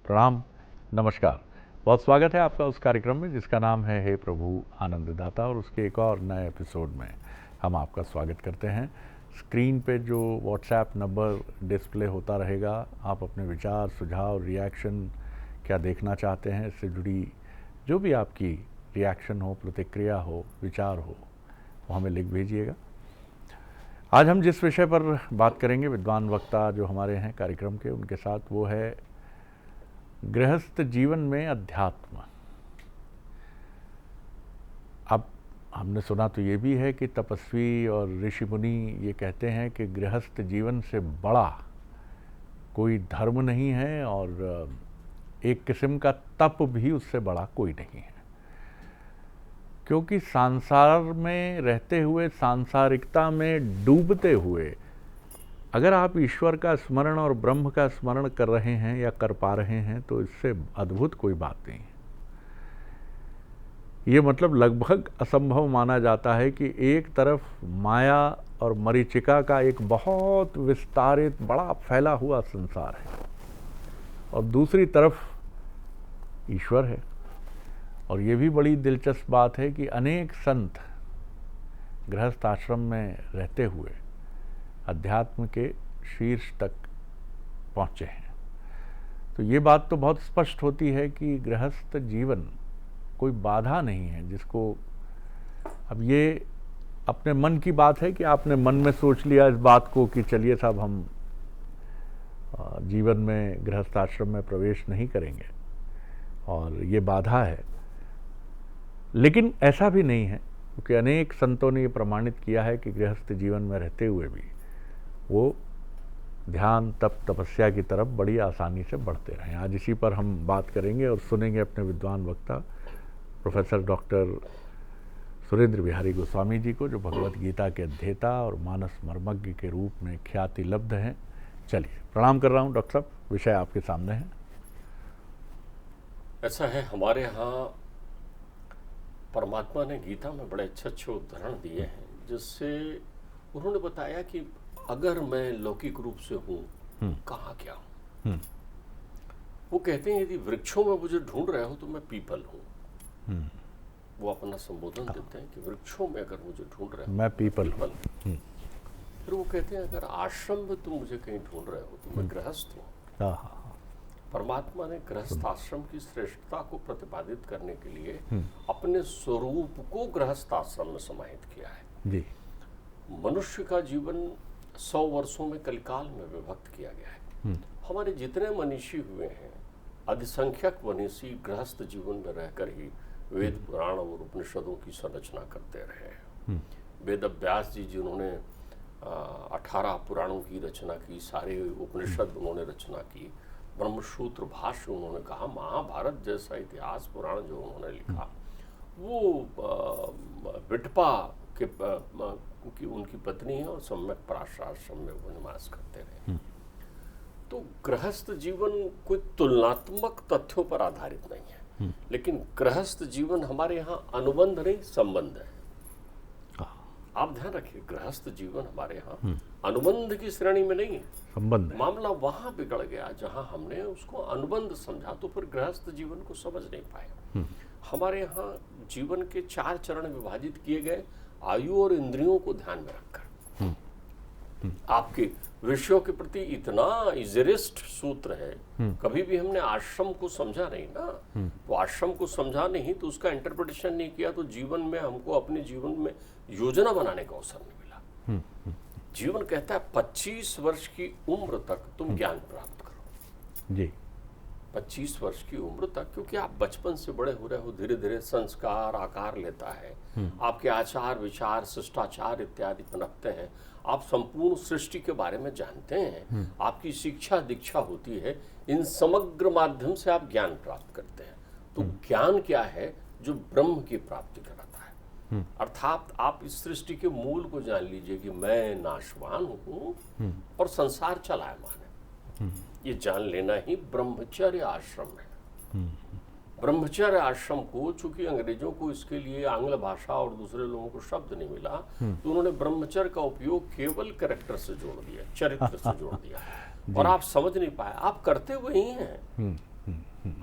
प्रणाम, नमस्कार। बहुत स्वागत है आपका उस कार्यक्रम में जिसका नाम है हे प्रभु आनंददाता, और उसके एक और नए एपिसोड में हम आपका स्वागत करते हैं। स्क्रीन पे जो व्हाट्सएप नंबर डिस्प्ले होता रहेगा, आप अपने विचार, सुझाव, रिएक्शन, क्या देखना चाहते हैं, इससे जुड़ी जो भी आपकी रिएक्शन हो, प्रतिक्रिया हो, विचार हो, वो हमें लिख भेजिएगा। आज हम जिस विषय पर बात करेंगे, विद्वान वक्ता जो हमारे हैं कार्यक्रम के, उनके साथ, वो है गृहस्थ जीवन में अध्यात्म। अब हमने सुना तो ये भी है कि तपस्वी और ऋषि मुनि ये कहते हैं कि गृहस्थ जीवन से बड़ा कोई धर्म नहीं है, और एक किस्म का तप भी उससे बड़ा कोई नहीं है। क्योंकि संसार में रहते हुए, सांसारिकता में डूबते हुए, अगर आप ईश्वर का स्मरण और ब्रह्म का स्मरण कर रहे हैं या कर पा रहे हैं, तो इससे अद्भुत कोई बात नहीं है। ये मतलब लगभग असंभव माना जाता है कि एक तरफ माया और मरीचिका का एक बहुत विस्तारित, बड़ा फैला हुआ संसार है, और दूसरी तरफ ईश्वर है। और ये भी बड़ी दिलचस्प बात है कि अनेक संत गृहस्थ आश्रम में रहते हुए अध्यात्म के शीर्ष तक पहुँचे हैं। तो ये बात तो बहुत स्पष्ट होती है कि गृहस्थ जीवन कोई बाधा नहीं है, जिसको अब ये अपने मन की बात है कि आपने मन में सोच लिया इस बात को कि चलिए साहब, हम जीवन में गृहस्थ आश्रम में प्रवेश नहीं करेंगे और ये बाधा है। लेकिन ऐसा भी नहीं है, क्योंकि अनेक संतों ने ये प्रमाणित किया है कि गृहस्थ जीवन में रहते हुए भी वो ध्यान, तप, तपस्या की तरफ बड़ी आसानी से बढ़ते रहें। आज इसी पर हम बात करेंगे और सुनेंगे अपने विद्वान वक्ता प्रोफेसर डॉक्टर सुरेंद्र बिहारी गोस्वामी जी को, जो भगवत गीता के अध्येता और मानस मर्मज्ञ के रूप में ख्याति लब्ध हैं। चलिए, प्रणाम कर रहा हूँ डॉक्टर साहब, विषय आपके सामने है। ऐसा है, हमारे यहाँ परमात्मा ने गीता में बड़े अच्छे अच्छे उदाहरण दिए हैं, जिससे उन्होंने बताया कि अगर मैं लौकिक रूप से हूँ, कहाँ क्या हूँ। वो कहते हैं यदि वृक्षों में मुझे ढूंढ रहे हो तो मैं पीपल हूँ। वो अपना संबोधन देते हैं कि वृक्षों में अगर मुझे ढूंढ रहे हो मैं पीपल हूँ। फिर वो कहते हैं अगर आश्रम में तुम मुझे कहीं ढूंढ रहे हो तो मैं गृहस्थ हूँ। परमात्मा ने गृहस्थ आश्रम की श्रेष्ठता को प्रतिपादित करने के लिए अपने स्वरूप को गृहस्थ आश्रम में समाहित किया है। जी। मनुष्य का जीवन 100 वर्षों में कलिकाल में विभक्त किया गया है। हमारे जितने मनीषी हुए हैं, अधिसंख्यक मनीषी गृहस्थ जीवन में रहकर ही वेद, पुराण और उपनिषदों की संरचना करते रहे हैं। वेद व्यास जी, जिन्होंने 18 पुराणों की रचना की, सारे उपनिषद उन्होंने रचना की, ब्रह्मसूत्र भाष्य उन्होंने कहा, महाभारत जैसा इतिहास पुराण जो उन्होंने लिखा, वो विटपा की उनकी पत्नी है और सम्यक पराशाश्रम में वो निवास करते रहे। तो गृहस्थ जीवन कोई तुलनात्मक तथ्यों पर आधारित नहीं है, लेकिन गृहस्थ जीवन हमारे यहाँ अनुबंध नहीं, संबंध है। आप ध्यान रखिए, गृहस्थ जीवन हमारे यहाँ अनुबंध की श्रेणी में नहीं है, संबंध। मामला वहां बिगड़ गया जहां हमने उसको अनुबंध समझा, तो फिर गृहस्थ जीवन को समझ नहीं पाए। हमारे यहाँ जीवन के 4 चरण विभाजित किए गए, आयु और इंद्रियों को ध्यान में रखकर। आपके विषयों के प्रति इतना इजरिस्ट सूत्र है, कभी भी हमने आश्रम को समझा नहीं ना। तो आश्रम को समझा नहीं तो उसका इंटरप्रिटेशन नहीं किया, तो जीवन में हमको अपने जीवन में योजना बनाने का अवसर नहीं मिला। जीवन कहता है 25 वर्ष की उम्र तक तुम ज्ञान प्राप्त करो। जी। 25 वर्ष की उम्र तक, क्योंकि आप बचपन से बड़े हो रहे हो, धीरे धीरे संस्कार आकार लेता है, आपके आचार विचार, शिष्टाचार इत्यादि पनपते हैं, आप संपूर्ण सृष्टि के बारे में जानते हैं, आपकी शिक्षा दीक्षा होती है, इन समग्र माध्यम से आप ज्ञान प्राप्त करते हैं। तो ज्ञान क्या है? जो ब्रह्म की प्राप्ति कराता है। अर्थात आप इस सृष्टि के मूल को जान लीजिए कि मैं नाशवान हूँ और संसार चलायमान है। ये जान लेना ही ब्रह्मचर्य आश्रम है। ब्रह्मचर्य आश्रम को, चूंकि अंग्रेजों को इसके लिए आंग्ल भाषा और दूसरे लोगों को शब्द नहीं मिला, तो उन्होंने ब्रह्मचर्य का उपयोग केवल कैरेक्टर से जोड़ दिया, चरित्र से जोड़ दिया, और आप समझ नहीं पाए। आप करते वही हैं,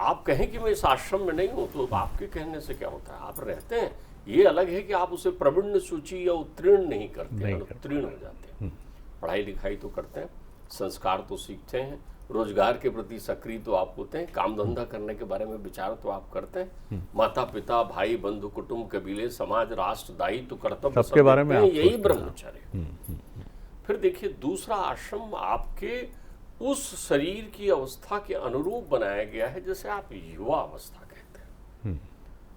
आप कहें कि मैं इस आश्रम में नहीं हूं, तो आपके कहने से क्या होता है? आप रहते हैं। ये अलग है कि आप उसे प्रवीण सूची या उत्तीर्ण नहीं करते, उत्तीर्ण हो जाते हैं। पढ़ाई लिखाई तो करते हैं, संस्कार तो सीखते हैं, रोजगार के प्रति सक्रिय तो आप होते हैं, काम धंधा करने के बारे में विचार तो आप करते हैं, माता पिता भाई बंधु कुटुंब कबीले समाज राष्ट्र दायित्व कर्तव्य सबके बारे में यही ब्रह्मचर्य। फिर देखिए, दूसरा आश्रम आपके उस शरीर की अवस्था के अनुरूप बनाया गया है जैसे आप युवा अवस्था कहते हैं।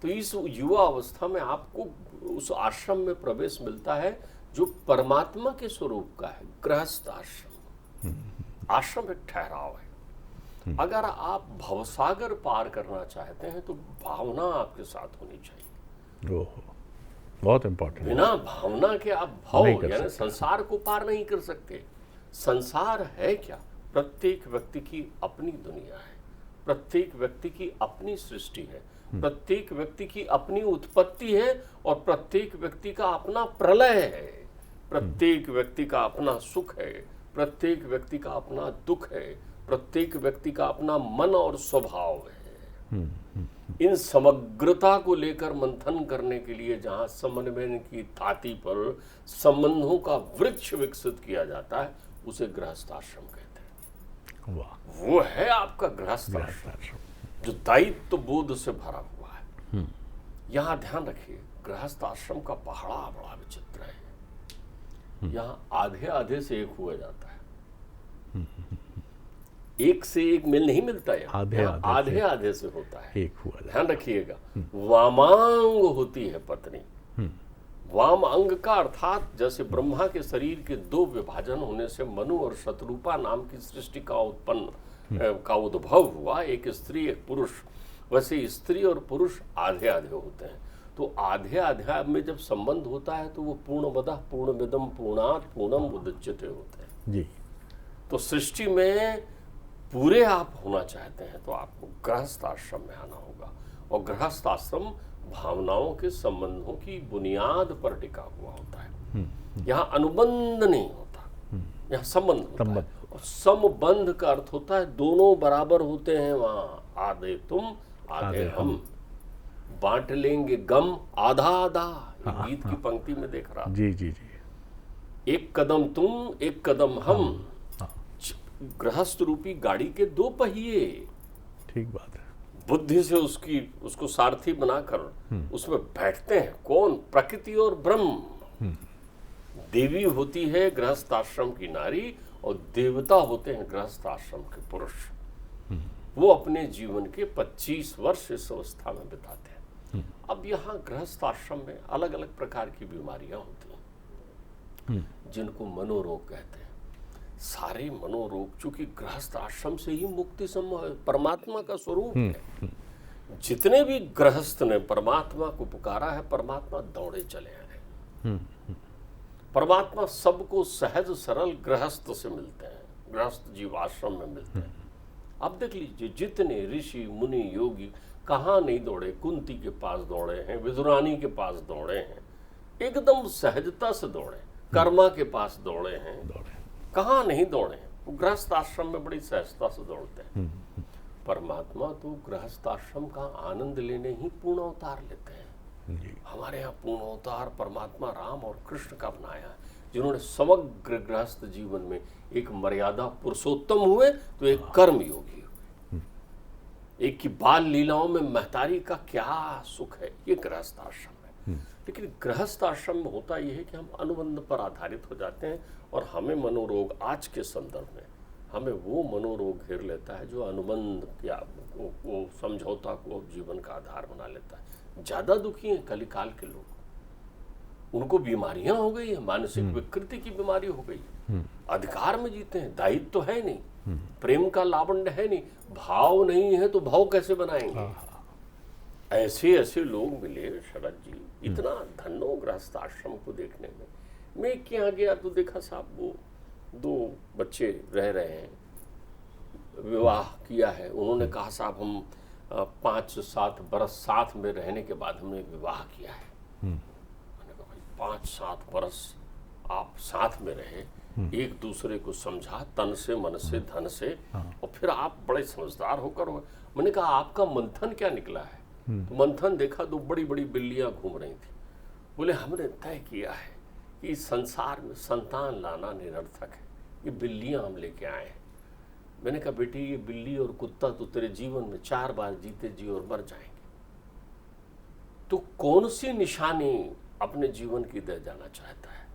तो इस युवा अवस्था में आपको उस आश्रम में प्रवेश मिलता है जो परमात्मा के स्वरूप का है, गृहस्थ आश्रम। आश्रम एक ठहराव है। अगर आप भवसागर पार करना चाहते हैं तो भावना आपके साथ होनी चाहिए। बहुत इंपॉर्टेंट। बिना भावना के आप भाव यानी संसार को पार नहीं कर सकते। संसार है क्या? प्रत्येक व्यक्ति की अपनी दुनिया है, प्रत्येक व्यक्ति की अपनी सृष्टि है, प्रत्येक व्यक्ति की अपनी उत्पत्ति है और प्रत्येक व्यक्ति का अपना प्रलय है। प्रत्येक व्यक्ति का अपना सुख है, प्रत्येक व्यक्ति का अपना दुख है, प्रत्येक व्यक्ति का अपना मन और स्वभाव है। इन समग्रता को लेकर मंथन करने के लिए जहां समन्वय की थाती पर संबंधों का वृक्ष विकसित किया जाता है उसे गृहस्थ आश्रम कहते हैं। वो है आपका गृहस्थ आश्रम जो दायित्व बोध से भरा हुआ है। यहाँ ध्यान रखिए, गृहस्थ आश्रम का पहाड़ा बड़ा विचित्र है। यहाँ आधे आधे से एक हुआ जाता है, एक से एक मिल नहीं मिलता है, आधे आधे से होता है। एक हुआ। ध्यान रखिएगा, वामांग होती है पत्नी। वाम अंग का अर्थात जैसे ब्रह्मा के शरीर के दो विभाजन होने से मनु और शतरूपा नाम की सृष्टि का उद्भव हुआ, एक स्त्री एक पुरुष, वैसे स्त्री और पुरुष आधे आधे होते हैं। तो आधे आधे में जब संबंध होता है तो वो पूर्णमदः पूर्णमिदं पूर्णात् पूर्णम उदच्यते होते हैं जी। तो सृष्टि में पूरे आप होना चाहते हैं तो आपको गृहस्थ आश्रम में आना होगा। और गृहस्थ आश्रम भावनाओं के संबंधों की बुनियाद पर टिका हुआ होता है। यहाँ अनुबंध नहीं होता, यहाँ संबंध होता है। और समबंध का अर्थ होता है दोनों बराबर होते हैं वहाँ, आधे तुम आधे हम, बांट लेंगे गम आधा आधा। गीत की पंक्ति में देख रहा जी जी जी। एक कदम तुम एक कदम हम, गृहस्थ रूपी गाड़ी के दो पहिए। ठीक बात है। बुद्धि से उसको सारथी बनाकर उसमें बैठते हैं कौन? प्रकृति और ब्रह्म। देवी होती है गृहस्थ आश्रम की नारी और देवता होते हैं गृहस्थ आश्रम के पुरुष। वो अपने जीवन के 25 वर्ष इस अवस्था में बिताते हैं। अब यहाँ गृहस्थ आश्रम में अलग अलग प्रकार की बीमारियां होती हैं जिनको मनोरोग कहते हैं। सारे मनोरोग चूंकि गृहस्थ आश्रम से ही मुक्ति संभव है, परमात्मा का स्वरूप है। जितने भी गृहस्थ ने परमात्मा को पुकारा है, परमात्मा दौड़े चले आए। परमात्मा सबको सहज सरल गृहस्थ से मिलते हैं, गृहस्थ जीव आश्रम में मिलते हैं। अब देख लीजिए, जितने ऋषि मुनि योगी कहाँ नहीं दौड़े, कुंती के पास दौड़े हैं, विदुरानी के पास दौड़े हैं, एकदम सहजता से दौड़े, कर्मा के पास दौड़े हैं, कहाँ नहीं दौड़े हैं। गृहस्थ आश्रम में बड़ी सहजता से दौड़ते हैं। परमात्मा तो गृहस्थ आश्रम का आनंद लेने ही पूर्ण अवतार लेते हैं। हमारे यहाँ पूर्ण अवतार परमात्मा राम और कृष्ण का बनाया है, जिन्होंने समग्र गृहस्थ जीवन में एक मर्यादा पुरुषोत्तम हुए तो एक कर्म योगी हुए। एक की बाल लीलाओं में महतारी का क्या सुख है, ये गृहस्थ आश्रम है। लेकिन गृहस्थ आश्रम में होता यह है कि हम अनुबंध पर आधारित हो जाते हैं और हमें मनोरोग आज के संदर्भ में हमें वो मनोरोग घेर लेता है जो अनुबंध या वो समझौता को जीवन का आधार बना लेता है। ज्यादा दुखी हैं कलिकाल के लोग, उनको बीमारियां हो गई है, मानसिक विकृति की बीमारी हो गई है, अधिकार में जीते हैं, दायित्व तो है नहीं, प्रेम का लावण्य है नहीं, भाव नहीं है तो भाव कैसे बनाएंगे। ऐसे ऐसे लोग मिले शरद जी, इतना धन्नो गृहस्थ आश्रम को देखने में। मैं क्या गया तो देखा साहब वो 2 बच्चे रह रहे हैं, विवाह किया है। उन्होंने कहा साहब हम 5-7 बरस साथ में रहने के बाद हमने विवाह किया है। मैंने कहा भाई 5-7 बरस आप साथ में रहे, एक दूसरे को समझा तन से, मन से, धन से, और फिर आप बड़े समझदार होकर मैंने कहा आपका मंथन क्या निकला है? तो मंथन देखा तो बड़ी बड़ी बिल्लियां घूम रही थी। बोले हमने तय किया है कि इस संसार में संतान लाना निरर्थक है, ये बिल्लियां हम लेके आए हैं। मैंने कहा बेटी ये बिल्ली और कुत्ता तो तेरे जीवन में 4 बार जीते जी और मर जाएंगे, तो कौन सी निशानी अपने जीवन की दे जाना चाहता है?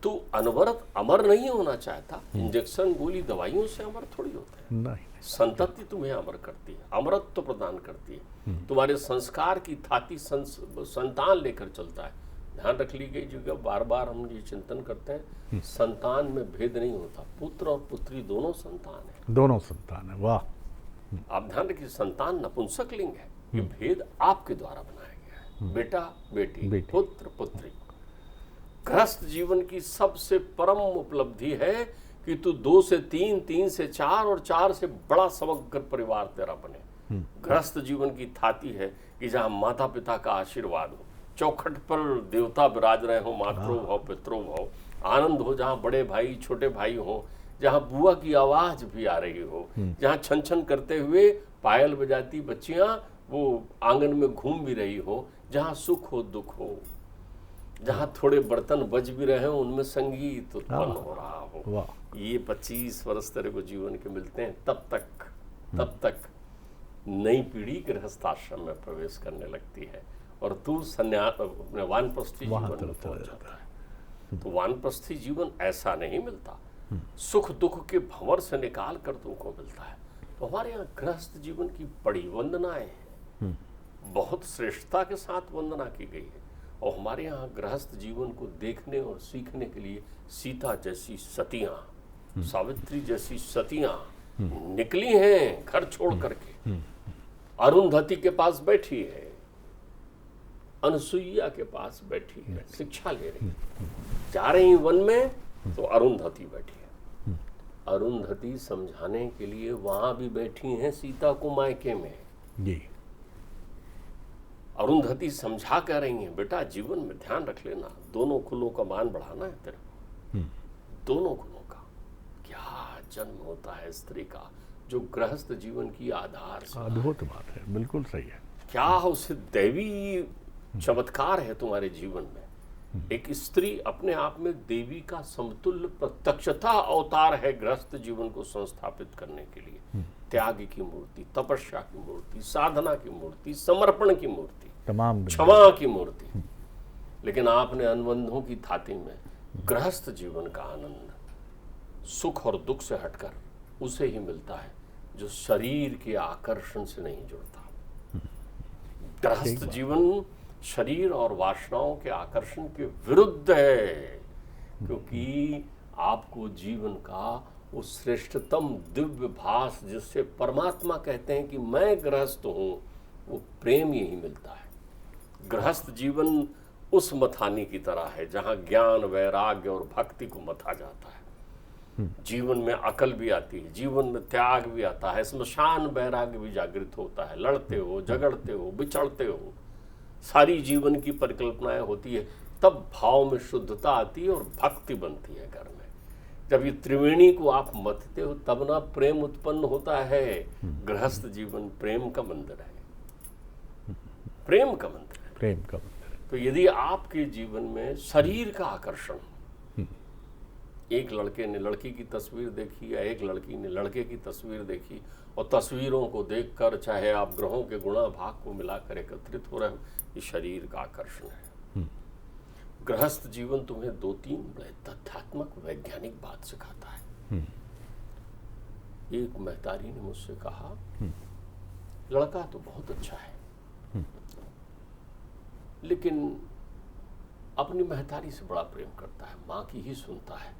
तो अनवरत अमर नहीं होना चाहता। इंजेक्शन गोली दवाइयों से अमर थोड़ी होते हैं। नहीं, संतति तुम्हें अमर करती है, अमरत्व प्रदान करती है। तुम्हारे संस्कार की थाती संतान लेकर चलता है। ध्यान रख ली गई जगह बार बार हम ये चिंतन करते हैं, संतान में भेद नहीं होता, पुत्र और पुत्री दोनों संतान है। दोनों संतान है। वाह। आप ध्यान रखिए, संतान नपुंसक लिंग है, ये भेद आपके द्वारा बनाया गया है। बेटा बेटी, पुत्र पुत्री। गृहस्थ जीवन की सबसे परम उपलब्धि है कि तू 2 से 3, 3 से 4 और 4 से बड़ा समग्र परिवार तेरा बने। गृहस्थ जीवन की थाती है कि जहाँ माता पिता का आशीर्वाद हो, चौखट पर देवता विराज रहे हो, मातृ भाव पितृ भाव, आनंद हो जहाँ बड़े भाई छोटे भाई हो, जहाँ बुआ की आवाज भी आ रही हो, जहाँ छन छन करते हुए पायल बजाती बच्चियां वो आंगन में घूम भी रही हो, जहाँ सुख हो दुख हो, जहाँ थोड़े बर्तन बज भी रहे हो उनमें संगीत उत्पन्न हो रहा हो। ये 25 वर्ष तेरे को जीवन के मिलते हैं, तब तक नई पीढ़ी गृहस्थ आश्रम में प्रवेश करने लगती है और तू संन्यास अपने वानप्रस्थी जीवन में पहुंच जाता है। तो वानप्रस्थी जीवन ऐसा नहीं मिलता, सुख दुख के भंवर से निकाल कर तुमको मिलता है। तो हमारे यहाँ गृहस्थ जीवन की बड़ी वंदनाएं हैं, बहुत श्रेष्ठता के साथ वंदना की गई है। और हमारे यहाँ गृहस्थ जीवन को देखने और सीखने के लिए सीता जैसी सतियां, सावित्री जैसी सतियां निकली हैं घर छोड़ करके। अरुंधति के पास बैठी है, अनसुईया के पास बैठी है, शिक्षा ले रही है। जा रही वन में तो अरुंधति बैठी है। अरुंधति समझाने के लिए वहां भी बैठी हैं सीता को मायके में जी। अरुंधति समझा कह रही हैं बेटा जीवन में ध्यान रख लेना, दोनों कुलों का मान बढ़ाना है तेरे को, दोनों कुलों का। क्या जन्म होता है स्त्री का जो गृहस्थ जीवन की आधार से। अद्भुत बात है, बिल्कुल सही है। क्या उसे दैवी चमत्कार है तुम्हारे जीवन में। एक स्त्री अपने आप में देवी का समतुल्य प्रत्यक्षता अवतार है गृहस्थ जीवन को संस्थापित करने के लिए। त्याग की मूर्ति, तपस्या की मूर्ति, साधना की मूर्ति, समर्पण की मूर्ति, तमाम क्षमा की मूर्ति। लेकिन आपने अनुबंधों की थाती में गृहस्थ जीवन का आनंद सुख और दुख से हटकर उसे ही मिलता है जो शरीर के आकर्षण से नहीं जुड़ता। गृहस्थ जीवन शरीर और वासनाओं के आकर्षण के विरुद्ध है, क्योंकि आपको जीवन का वो श्रेष्ठतम दिव्य भास जिससे परमात्मा कहते हैं कि मैं गृहस्थ हूं, वो प्रेम यही मिलता है। गृहस्थ जीवन उस मथानी की तरह है जहां ज्ञान वैराग्य और भक्ति को मथा जाता है। जीवन में अकल भी आती है, जीवन में त्याग भी आता है, स्मशान वैराग्य भी जागृत होता है। लड़ते हो, झगड़ते हो, बिछड़ते हो, सारी जीवन की परिकल्पनाएं होती है, तब भाव में शुद्धता आती है और भक्ति बनती है घर में। जब ये त्रिवेणी को आप मथते हो तब ना प्रेम उत्पन्न होता है। गृहस्थ जीवन प्रेम का मंदिर है, प्रेम का मंदिर है, प्रेम का मंदिर है। तो यदि आपके जीवन में शरीर का आकर्षण, एक लड़के ने लड़की की तस्वीर देखी या एक लड़की ने लड़के की तस्वीर देखी और तस्वीरों को देखकर चाहे आप ग्रहों के गुणा भाग को मिलाकर एकत्रित हो रहे हो, ये शरीर का आकर्षण है। गृहस्थ जीवन तुम्हें 2-3 बड़े तथ्यात्मक वैज्ञानिक बात सिखाता है। एक महतारी ने मुझसे कहा लड़का तो बहुत अच्छा है लेकिन अपनी महतारी से बड़ा प्रेम करता है, माँ की ही सुनता है।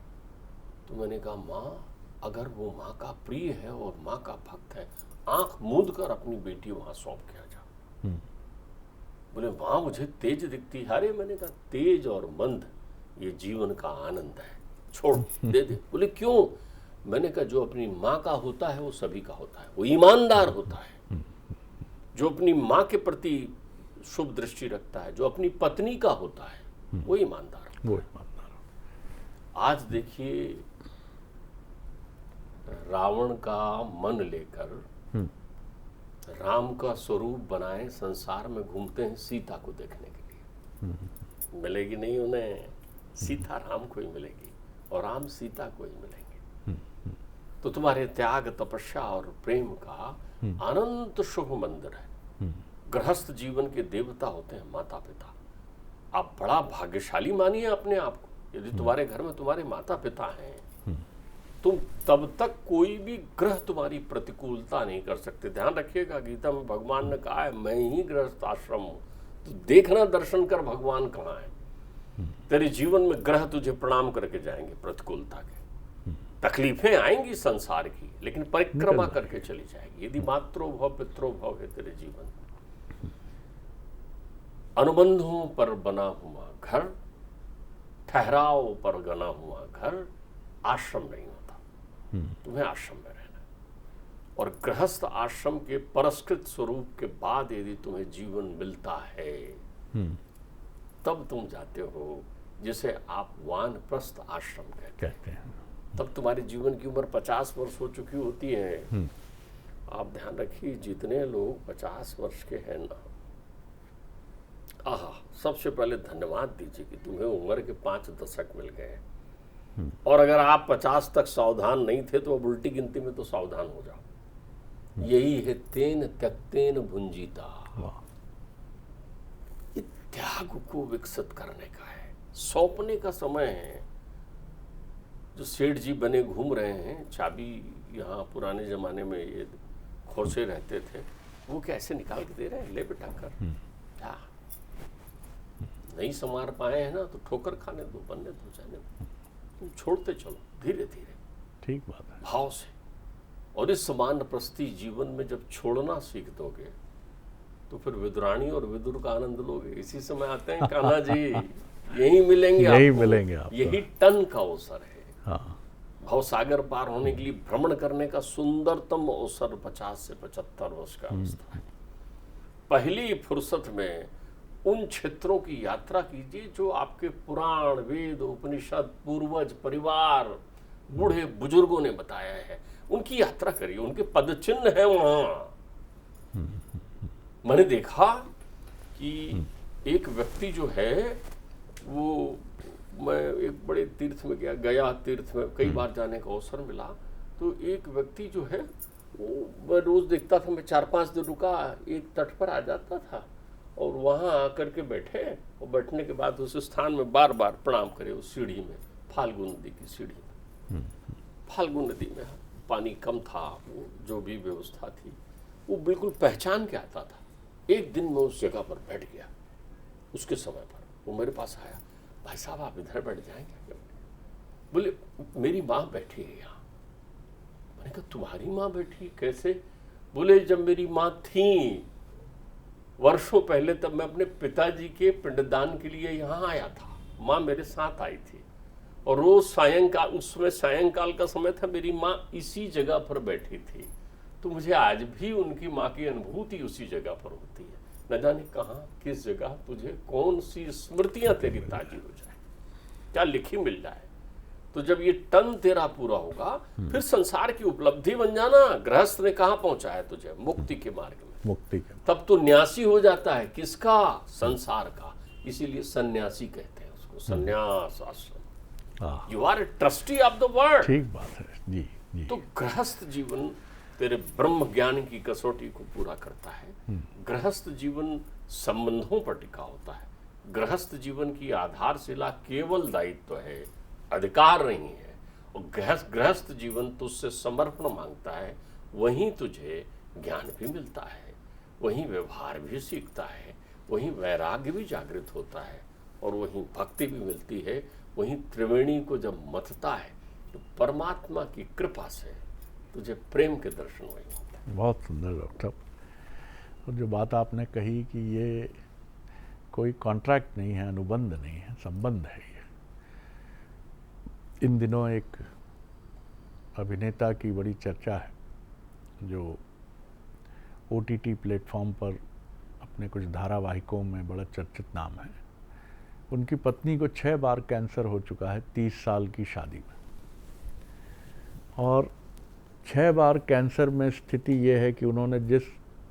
तो मैंने कहा माँ, अगर वो माँ का प्रिय है और माँ का भक्त है, आंख मूंद कर अपनी बेटी वहां सौंप के आ जा। बोले माँ मुझे तेज दिखती है। अरे मैंने कहा तेज और मंद ये जीवन का आनंद है, छोड़ दे दे। बोले क्यों? मैंने कहा जो अपनी माँ का होता है वो सभी का होता है, वो ईमानदार होता है। जो अपनी माँ के प्रति शुभ दृष्टि रखता है, जो अपनी पत्नी का होता है, वो ईमानदार होता है। आज देखिए, रावण का मन लेकर राम का स्वरूप बनाए संसार में घूमते हैं सीता को देखने के लिए। मिलेगी नहीं उन्हें, सीता राम को ही मिलेगी और राम सीता को ही मिलेंगे। तो तुम्हारे त्याग, तपस्या और प्रेम का अनंत शुभ मंदिर है। गृहस्थ जीवन के देवता होते हैं माता पिता। आप बड़ा भाग्यशाली मानिए अपने आप को यदि तुम्हारे घर में तुम्हारे माता पिता हैं। तुम तब तक कोई भी ग्रह तुम्हारी प्रतिकूलता नहीं कर सकते। ध्यान रखिएगा, गीता में भगवान ने कहा है मैं ही गृहस्थ आश्रम हूं, तो देखना दर्शन कर भगवान कहाँ है। तेरे जीवन में ग्रह तुझे प्रणाम करके जाएंगे। प्रतिकूलता के तकलीफें आएंगी संसार की, लेकिन परिक्रमा करके चली जाएगी यदि मातृभव पितृभव है तेरे जीवन में। अनुबंधों पर बना हुआ घर, ठहराव पर बना हुआ घर आश्रम नहीं होता। तुम्हें आश्रम में रहना। और गृहस्थ आश्रम के परस्कृत स्वरूप के बाद यदि तुम्हें जीवन मिलता है तब तुम जाते हो जिसे आप वानप्रस्थ आश्रम कहते हैं। तब तुम्हारे जीवन की उम्र 50 वर्ष हो चुकी होती है। आप ध्यान रखिए, जितने लोग 50 वर्ष के हैं ना, आहा, सबसे पहले धन्यवाद दीजिए कि तुम्हें उम्र के 5 दशक मिल गए। और अगर आप 50 तक सावधान नहीं थे तो अब उल्टी गिनती में तो सावधान हो जाओ। यही है तेन त्यक्तेन भुंजीता। ये त्याग को विकसित करने का है, सौंपने का समय है। जो सेठ जी बने घूम रहे हैं, चाबी यहाँ पुराने जमाने में ये खोसे रहते थे, वो कैसे निकाल के दे रहे हैं, ले बेटा कर। क्या नहीं संवार पाए हैं ना तो ठोकर खाने दो, बनने दो, जाने दो। तुम छोड़ते चलो धीरे धीरे, ठीक बात है, भाव से। और इस समान प्रस्ती जीवन में जब छोड़ना सीख दोगे तो फिर विदुरानी और विदुर का आनंद लोगे। इसी समय आते हैं कान्हा जी, यही मिलेंगे, यही मिलेंगे आपको। यही टन का अवसर है। हाँ, भाव सागर पार होने के लिए भ्रमण करने का सुंदरतम अवसर 50 से 75 वर्ष का अवस्था है। पहली फुर्सत में उन क्षेत्रों की यात्रा कीजिए जो आपके पुराण, वेद, उपनिषद, पूर्वज, परिवार, बूढ़े बुजुर्गों ने बताया है। उनकी यात्रा करिए, उनके पदचिन्ह है वहां। मैंने देखा कि एक व्यक्ति जो है वो, मैं एक बड़े तीर्थ में गया तीर्थ में कई बार जाने का अवसर मिला। तो एक व्यक्ति जो है वो, मैं रोज देखता था, मैं 4-5 दिन रुका, एक तट पर आ जाता था और वहाँ आकर के बैठे और बैठने के बाद उस स्थान में बार बार प्रणाम करे। उस सीढ़ी में, फाल्गु नदी की सीढ़ी में, फाल्गु नदी में पानी कम था, वो जो भी व्यवस्था थी वो बिल्कुल पहचान के आता था। एक दिन मैं उस जगह पर बैठ गया, उसके समय पर वो मेरे पास आया, भाई साहब आप इधर बैठ जाएंगे? बोले मेरी माँ बैठी है यहाँ। मैंने कहा तुम्हारी माँ बैठी कैसे? बोले जब मेरी माँ थी वर्षों पहले तब मैं अपने पिताजी के पिंडदान के लिए यहाँ आया था, माँ मेरे साथ आई थी और रोज सायंकाल, उस समय सायंकाल का समय था, मेरी माँ इसी जगह पर बैठी थी। तो मुझे आज भी उनकी माँ की अनुभूति उसी जगह पर होती है। न जाने कहाँ किस जगह तुझे कौन सी स्मृतियां तेरी ताजी हो जाए, क्या लिखी मिल जाए। तो जब ये टन तेरा पूरा होगा फिर संसार की उपलब्धि बन जाना। गृहस्थ ने कहाँ पहुंचाया तुझे? मुक्ति के मार्ग में, मुक्ति के। तब तो न्यासी हो जाता है, किसका? संसार का। इसीलिए सन्यासी कहते हैं उसको, सन्यास आश्रम। You are a trustee of the world. ठीक बात है जी, जी। तो गृहस्थ जीवन तेरे ब्रह्म ज्ञान की कसौटी को पूरा करता है। गृहस्थ जीवन संबंधों पर टिका होता है। गृहस्थ जीवन की आधारशिला केवल दायित्व है, अधिकार नहीं है। और गृहस्थ जीवन तुझसे समर्पण मांगता है। वहीं तुझे ज्ञान भी मिलता है, वहीं व्यवहार भी सीखता है, वहीं वैराग्य भी जागृत होता है और वहीं भक्ति भी मिलती है। वहीं त्रिवेणी को जब मथता है तो परमात्मा की कृपा से तुझे प्रेम के दर्शन वही होते हैं। बहुत सुंदर डॉक्टर। और जो बात आपने कही कि ये कोई कॉन्ट्रैक्ट नहीं है, अनुबंध नहीं है, संबंध है। ये इन दिनों एक अभिनेता की बड़ी चर्चा है जो OTT प्लेटफॉर्म पर अपने कुछ धारावाहिकों में बड़ा चर्चित नाम है, उनकी पत्नी को 6 बार कैंसर हो चुका है 30 साल की शादी में, और 6 बार कैंसर में स्थिति ये है कि उन्होंने जिस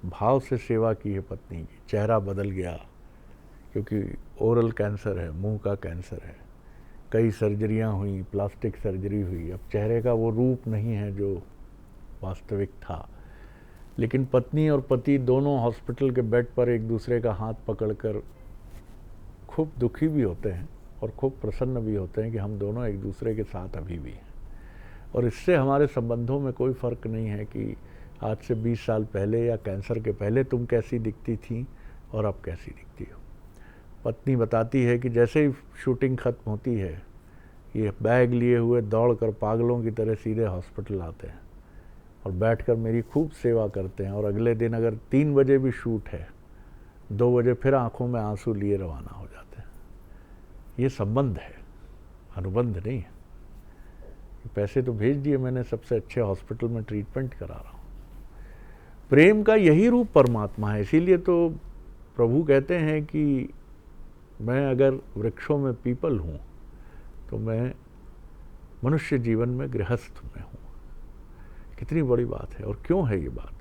भाव से सेवा की है पत्नी की, चेहरा बदल गया, क्योंकि ओरल कैंसर है, मुंह का कैंसर है, कई सर्जरियां हुई, प्लास्टिक सर्जरी हुई, अब चेहरे का वो रूप नहीं है जो वास्तविक था। लेकिन पत्नी और पति दोनों हॉस्पिटल के बेड पर एक दूसरे का हाथ पकड़कर खूब दुखी भी होते हैं और खूब प्रसन्न भी होते हैं कि हम दोनों एक दूसरे के साथ अभी भी हैं। और इससे हमारे संबंधों में कोई फ़र्क नहीं है कि आज से 20 साल पहले या कैंसर के पहले तुम कैसी दिखती थी और अब कैसी दिखती हो। पत्नी बताती है कि जैसे ही शूटिंग ख़त्म होती है, ये बैग लिए हुए दौड़कर पागलों की तरह सीधे हॉस्पिटल आते हैं और बैठकर मेरी खूब सेवा करते हैं, और अगले दिन अगर 3 बजे भी शूट है, 2 बजे फिर आंखों में आंसू लिए रवाना हो जाते हैं। ये संबंध है, अनुबंध नहीं है। पैसे तो भेज दिए मैंने, सबसे अच्छे हॉस्पिटल में ट्रीटमेंट करा रहा हूँ। प्रेम का यही रूप परमात्मा है। इसीलिए तो प्रभु कहते हैं कि मैं अगर वृक्षों में पीपल हूँ तो मैं मनुष्य जीवन में गृहस्थ में हूँ। कितनी बड़ी बात है। और क्यों है ये बात?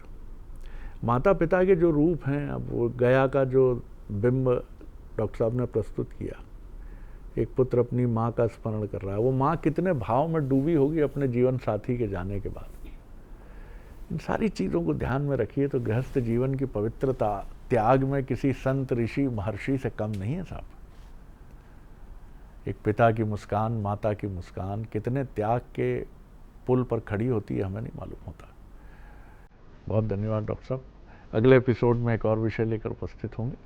माता पिता के जो रूप हैं, अब वो गया का जो बिंब डॉक्टर साहब ने प्रस्तुत किया, एक पुत्र अपनी माँ का स्मरण कर रहा है, वो माँ कितने भाव में डूबी होगी अपने जीवन साथी के जाने के बाद। इन सारी चीज़ों को ध्यान में रखिए तो गृहस्थ जीवन की पवित्रता त्याग में किसी संत ऋषि महर्षि से कम नहीं है साहब। एक पिता की मुस्कान, माता की मुस्कान कितने त्याग के पुल पर खड़ी होती है हमें नहीं मालूम होता। बहुत धन्यवाद डॉक्टर साहब। अगले एपिसोड में एक और विषय लेकर उपस्थित होंगे।